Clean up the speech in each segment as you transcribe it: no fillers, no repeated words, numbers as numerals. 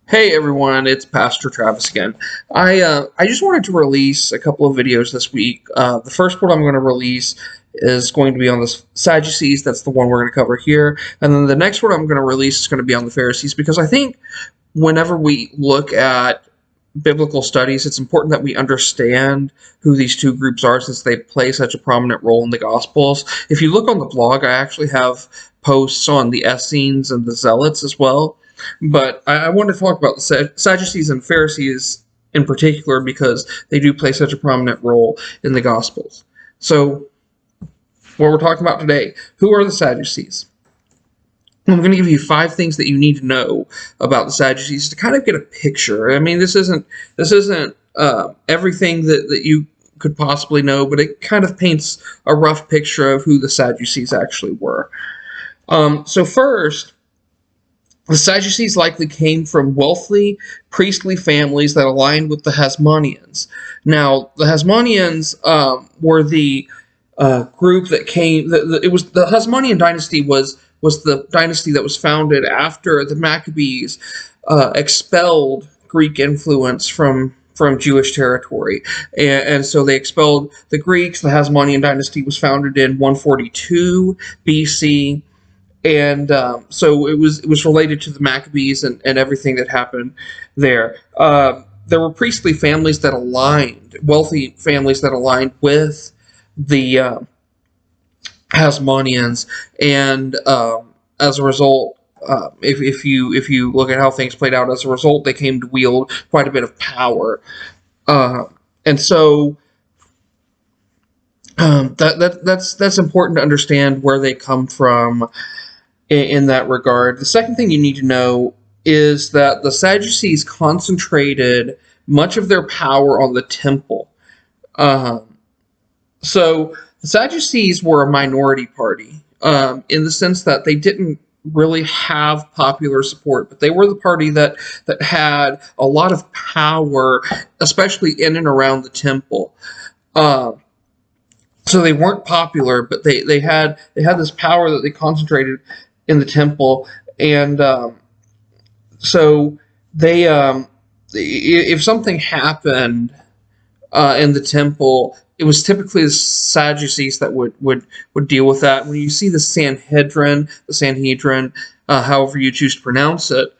Hey everyone, it's Pastor Travis again. I just wanted to release a couple of videos this week. The first one I'm going to release is going to be on the Sadducees. That's the one we're going to cover here. And then the next one I'm going to release is going to be on the Pharisees, because I think whenever we look at biblical studies, it's important that we understand who these two groups are, since they play such a prominent role in the Gospels. If you look on the blog, I actually have posts on the Essenes and the Zealots as well. But I want to talk about the Sadducees and Pharisees in particular, because they do play such a prominent role in the Gospels. So, what we're talking about today, who are the Sadducees? I'm going to give you 5 things that you need to know about the Sadducees to kind of get a picture. I mean, this isn't everything that you could possibly know, but it kind of paints a rough picture of who the Sadducees actually were. So first, the Sadducees likely came from wealthy, priestly families that aligned with the Hasmanians. Now, the Hasmanians were the group that came. It was the Hasmonean dynasty was the dynasty that was founded after the Maccabees expelled Greek influence from Jewish territory, and so they expelled the Greeks. The Hasmonean dynasty was founded in 142 BC. And so it was related to the Maccabees and everything that happened there. There were priestly families that aligned, wealthy families that aligned with the Hasmoneans, and as a result, if you look at how things played out, as a result, they came to wield quite a bit of power, and so. That's important to understand where they come from in that regard. The second thing you need to know is that the Sadducees concentrated much of their power on the temple. So the Sadducees were a minority party, in the sense that they didn't really have popular support, but they were the party that had a lot of power, especially in and around the temple. So they weren't popular, but they had this power that they concentrated in the temple, and so they if something happened in the temple, it was typically the Sadducees that would deal with that. When you see the Sanhedrin, however you choose to pronounce it,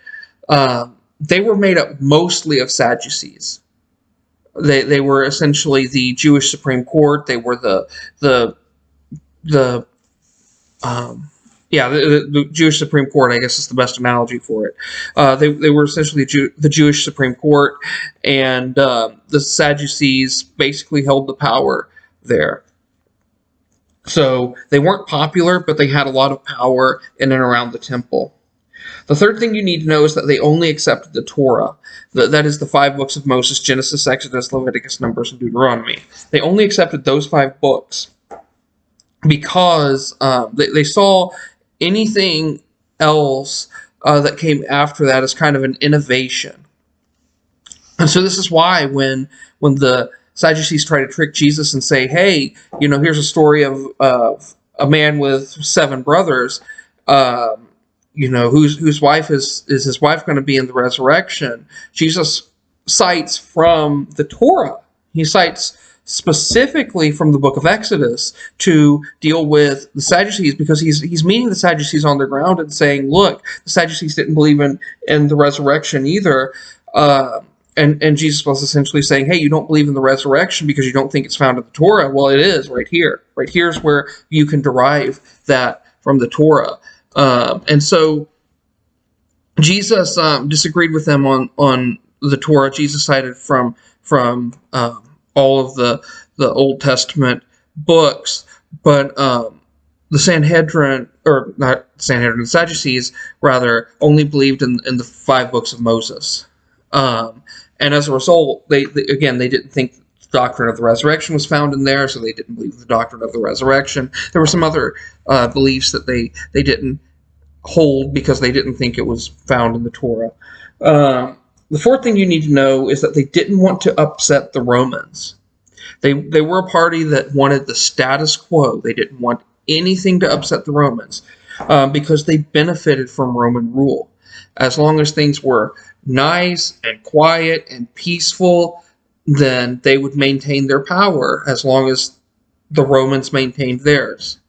they were made up mostly of Sadducees. They were essentially the Jewish Supreme Court. They were the Jewish Supreme Court, I guess, is the best analogy for it. They were essentially the Jewish Supreme Court, and the Sadducees basically held the power there. So they weren't popular, but they had a lot of power in and around the temple. The third thing you need to know is that they only accepted the Torah. That is the 5 books of Moses: Genesis, Exodus, Leviticus, Numbers, and Deuteronomy. They only accepted those 5 books because they saw anything else that came after that as kind of an innovation. And so this is why when the Sadducees try to trick Jesus and say, hey, here's a story of a man with 7 brothers, whose wife is his wife going to be in the resurrection, Jesus cites from the Torah. He cites specifically from the book of Exodus to deal with the Sadducees, because he's meeting the Sadducees on the ground and saying, look, the Sadducees didn't believe in the resurrection either. And Jesus was essentially saying, hey, you don't believe in the resurrection because you don't think it's found in the Torah. Well, it is right here. Right here's where you can derive that from the Torah. And so Jesus disagreed with them on the Torah. Jesus cited from all of the Old Testament books, but the Sanhedrin, or not Sanhedrin, the Sadducees rather, only believed in the 5 books of Moses. And as a result, they didn't think the doctrine of the resurrection was found in there, so they didn't believe the doctrine of the resurrection. There were some other beliefs that they didn't hold because they didn't think it was found in the Torah. The fourth thing you need to know is that they didn't want to upset the Romans. They were a party that wanted the status quo. They didn't want anything to upset the Romans because they benefited from Roman rule. As long as things were nice and quiet and peaceful, then they would maintain their power as long as the Romans maintained theirs.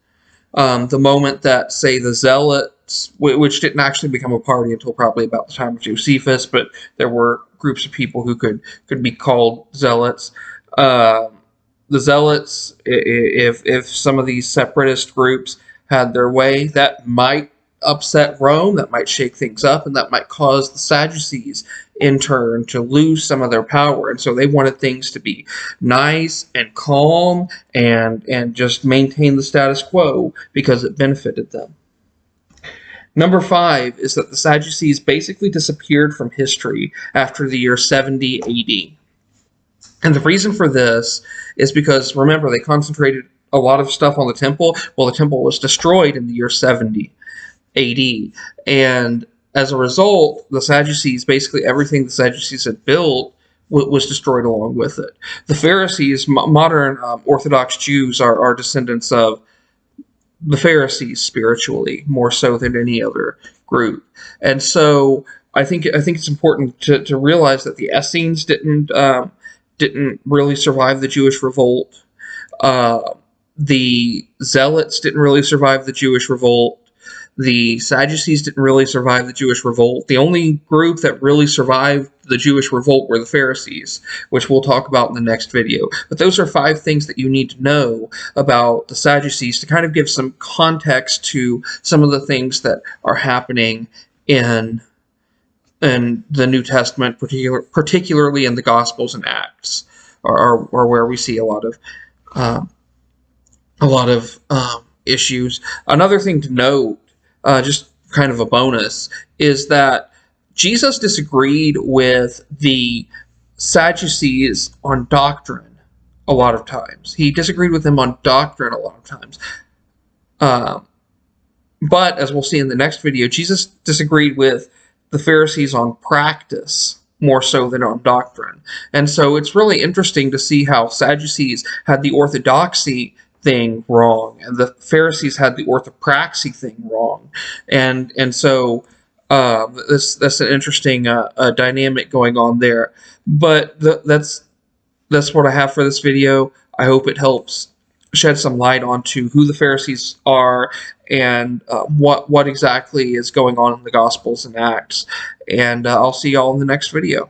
The moment that, say, the Zealots, which didn't actually become a party until probably about the time of Josephus, but there were groups of people who could be called Zealots. The Zealots, if some of these separatist groups had their way, that might upset Rome, that might shake things up, and that might cause the Sadducees in turn to lose some of their power. And so they wanted things to be nice and calm and just maintain the status quo because it benefited them. Number 5 is that the Sadducees basically disappeared from history after the year 70 AD. And the reason for this is because, remember, they concentrated a lot of stuff on the temple. Well, the temple was destroyed in the year 70 AD. And as a result, the Sadducees, basically everything the Sadducees had built was destroyed along with it. The Pharisees, modern Orthodox Jews, are descendants of the Pharisees spiritually, more so than any other group. And so I think it's important to realize that the Essenes didn't really survive the Jewish revolt. The Zealots didn't really survive the Jewish revolt. The Sadducees didn't really survive the Jewish revolt. The only group that really survived the Jewish revolt were the Pharisees, which we'll talk about in the next video. But those are 5 things that you need to know about the Sadducees to kind of give some context to some of the things that are happening in the New Testament, particularly in the Gospels and Acts, are where we see a lot of issues. Another thing to note, just kind of a bonus, is that Jesus disagreed with the Sadducees on doctrine a lot of times. He disagreed with them on doctrine a lot of times. But, as we'll see in the next video, Jesus disagreed with the Pharisees on practice more so than on doctrine. And so it's really interesting to see how Sadducees had the orthodoxy thing wrong, and the Pharisees had the orthopraxy thing wrong, and so that's an interesting dynamic going on there. But that's what I have for this video. I hope it helps shed some light onto who the Pharisees are and what exactly is going on in the Gospels and Acts. And I'll see y'all in the next video.